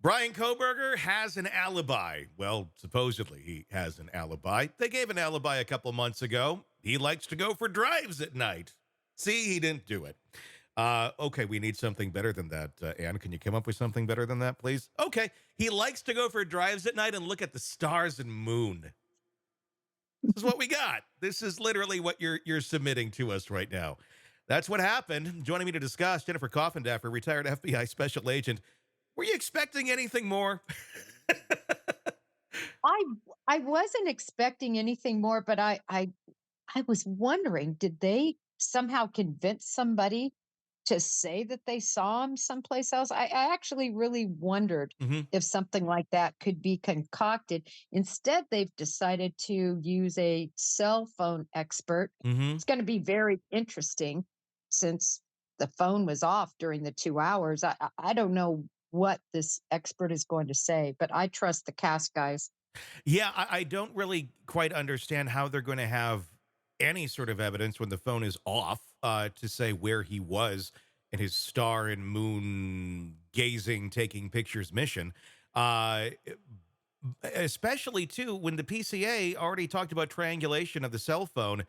Bryan Kohberger has an alibi. Well, supposedly he has an alibi. They gave an alibi a couple months ago. He likes to go for drives at night. See, he didn't do it. Okay, we need something better than that. Anne, can you come up with something better than that, please? Okay, he likes to go for drives at night and look at the stars and moon. This is what we got. This is literally what you're submitting to us right now. That's what happened. Joining me to discuss, Jennifer Coffindaffer, retired FBI special agent. Were you expecting anything more? I I wasn't expecting anything more, but I was wondering, did they somehow convince somebody to say that they saw him someplace else? I actually really wondered hmm if something like that could be concocted. Instead, they've decided to use a cell phone expert. hmm It's going to be very interesting since the phone was off during the 2 hours. I don't know what this expert is going to say, but I trust the cast guys. Yeah, I don't really quite understand how they're going to have any sort of evidence when the phone is off to say where he was in his star and moon gazing, taking pictures mission. Uh, Especially, too, when the PCA already talked about triangulation of the cell phone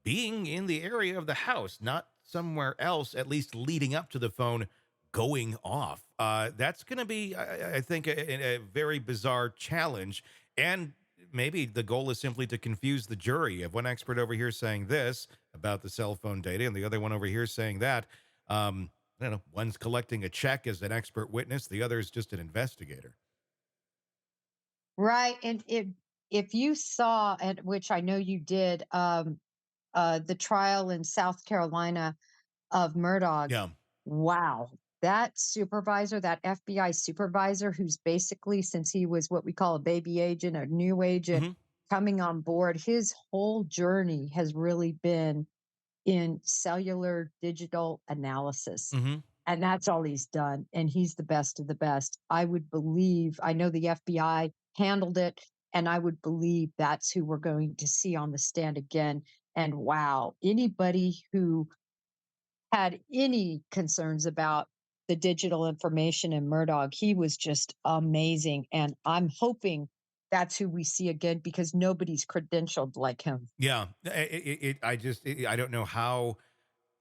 being in the area of the house, not somewhere else, at least leading up to the phone going off. That's going to be, I think, a very bizarre challenge. And maybe the goal is simply to confuse the jury. You have one expert over here saying this about the cell phone data, and the other one over here saying that. I don't know. One's collecting a check as an expert witness, the other is just an investigator. Right, and if you saw, and which I know you did, the trial in South Carolina of Murdaugh, Yeah. wow, that supervisor, that FBI supervisor who's basically, since he was what we call a baby agent, a new agent hmm coming on board, his whole journey has really been in cellular digital analysis. hmm And that's all he's done. And he's the best of the best. I would believe, I know the FBI handled it, and I would believe that's who we're going to see on the stand again. And wow, anybody who had any concerns about the digital information in Murdoch, he was just amazing. And I'm hoping that's who we see again because nobody's credentialed like him. Yeah. I don't know how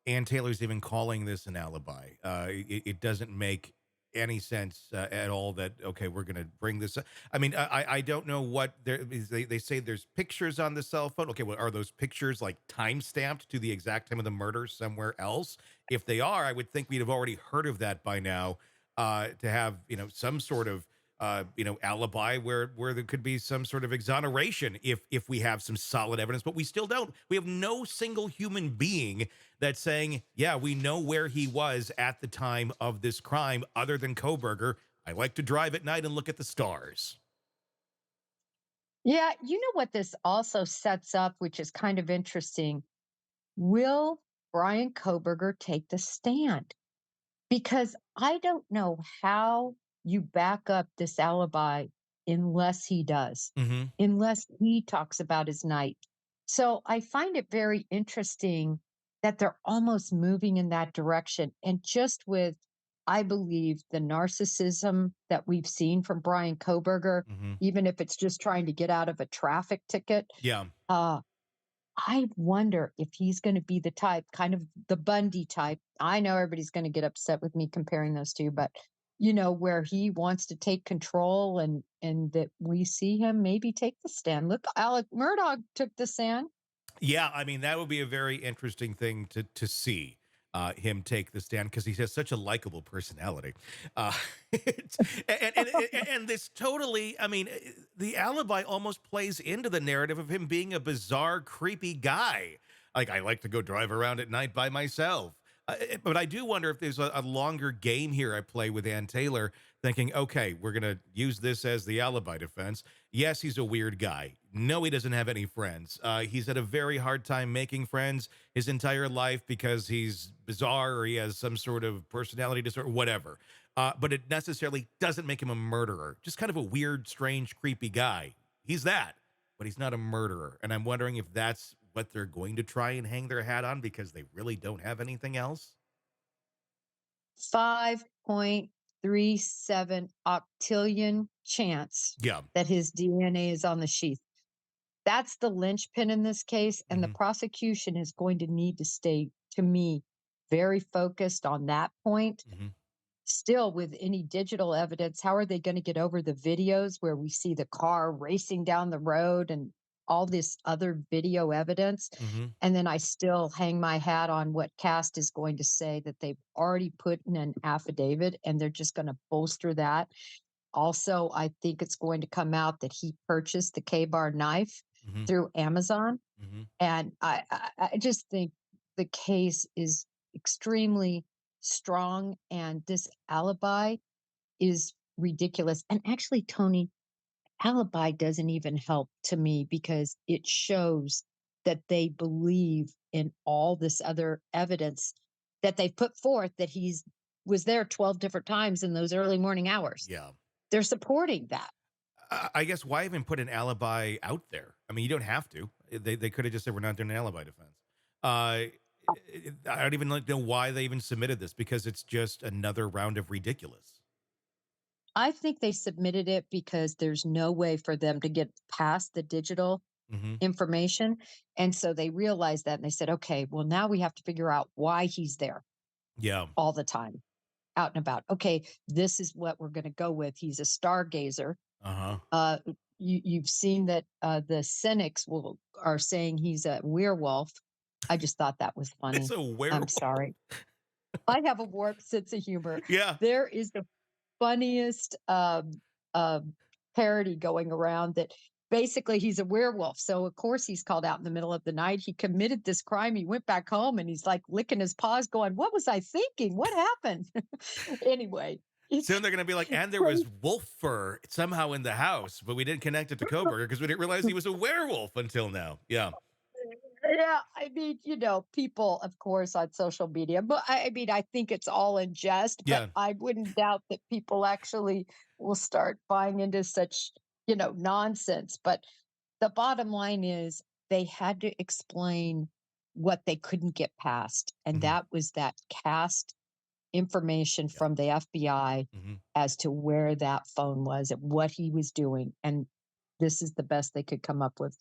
Ann Taylor's even calling this an alibi. It doesn't make any sense at all that, okay, we're going to bring this up. I mean, I don't know what they say there's pictures on the cell phone. Okay, well, are those pictures like time stamped to the exact time of the murder somewhere else? If they are, I would think we'd have already heard of that by now to have, some sort of alibi where there could be some sort of exoneration if we have some solid evidence, but we still don't. We have no single human being that's saying, yeah, we know where he was at the time of this crime, other than Kohberger. I like to drive at night and look at the stars. Yeah, you know what this also sets up, which is kind of interesting. Will Bryan Kohberger take the stand? Because I don't know how you back up this alibi unless he does, hmm unless he talks about his night. So I find it very interesting that they're almost moving in that direction. And just with, I believe, the narcissism that we've seen from Bryan Kohberger, hmm even if it's just trying to get out of a traffic ticket, Yeah. uh, I wonder if he's gonna be the type, kind of the Bundy type. I know everybody's gonna get upset with me comparing those 2, but, where he wants to take control and that we see him maybe take the stand. Look, Alec Murdoch took the stand. Yeah, I mean that would be a very interesting thing to see him take the stand because he has such a likable personality, uh, it's- and this totally. I mean, the alibi almost plays into the narrative of him being a bizarre, creepy guy. Like I like to go drive around at night by myself. But I do wonder if there's a longer game here I play with Ann Taylor, thinking, okay, we're gonna use this as the alibi defense. Yes, he's a weird guy. No, he doesn't have any friends. He's had a very hard time making friends his entire life because he's bizarre or he has some sort of personality disorder, whatever. But it necessarily doesn't make him a murderer. Just kind of a weird, strange, creepy guy. He's that, but he's not a murderer. And I'm wondering if that's what they're going to try and hang their hat on because they really don't have anything else. 5.3 0.37 octillion chance Yeah. that his DNA is on the sheath. That's the linchpin in this case, and the Hmm. prosecution is going to need to stay, to me, very focused on that point. Hmm. Still, with any digital evidence, how are they going to get over the videos where we see the car racing down the road and all this other video evidence? Hmm. And then I still hang my hat on what Cast is going to say, that they've already put in an affidavit and they're just going to bolster that. Also, I think it's going to come out that he purchased the K-bar knife Hmm. through Amazon. Hmm. And I just think the case is extremely strong, and this alibi is ridiculous. And actually, Tony, alibi doesn't even help to me because it shows that they believe in all this other evidence that they put forth, that he's was there 12 different times in those early morning hours. Yeah. They're supporting that. I guess why even put an alibi out there? I mean, you don't have to. They could have just said we're not doing an alibi defense. I don't even know why they even submitted this, because it's just another round of ridiculous. I think they submitted it because there's no way for them to get past the digital Hmm. information. And so they realized that and they said, okay, well, now we have to figure out why he's there Yeah. all the time, out and about. Okay, this is what we're going to go with. He's a stargazer. Uh huh. Uh, you've seen that the cynics are saying he's a werewolf. I just thought that was It's funny. a I'm werewolf. sorry. I have a warped sense of humor. Yeah. There is the funniest parody going around that basically he's a werewolf. So of course he's called out in the middle of the night. He committed this crime. He went back home and he's like licking his paws, going, "What was I thinking? What happened?" Anyway, it's Soon they're going to be like, and there was crazy. wolf fur somehow in the house, but we didn't connect it to Kohberger because we didn't realize he was a werewolf until now. Yeah. Yeah, I mean, people, of course, on social media, but I mean, I think it's all in jest, but Yeah. I wouldn't doubt that people actually will start buying into such, nonsense. But the bottom line is they had to explain what they couldn't get past. And Hmm. that was that cast information Yeah. from the FBI Hmm. as to where that phone was and what he was doing. And this is the best they could come up with.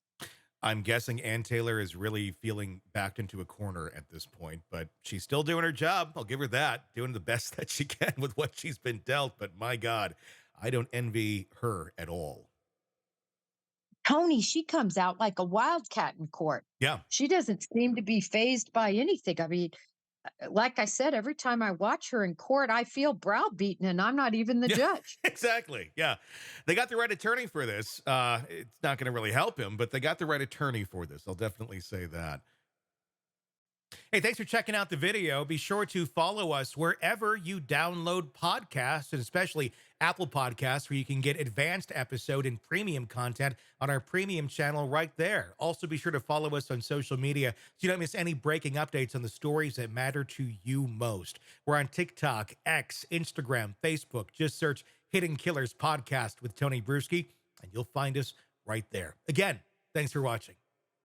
I'm guessing Ann Taylor is really feeling backed into a corner at this point, but she's still doing her job. I'll give her that, doing the best that she can with what she's been dealt. But my God, I don't envy her at all. Tony, she comes out like a wildcat in court. Yeah. She doesn't seem to be phased by anything. I mean, like I said, every time I watch her in court, I feel browbeaten, and I'm not even the Yeah, judge. exactly. Yeah. They got the right attorney for this. It's not going to really help him, but they got the right attorney for this. I'll definitely say that. Hey, thanks for checking out the video. Be sure to follow us wherever you download podcasts, and especially Apple Podcasts, where you can get advanced episode and premium content on our premium channel right there. Also, be sure to follow us on social media so you don't miss any breaking updates on the stories that matter to you most. We're on TikTok, X, Instagram, Facebook. Just search Hidden Killers Podcast with Tony Brueski, and you'll find us right there. Again, thanks for watching.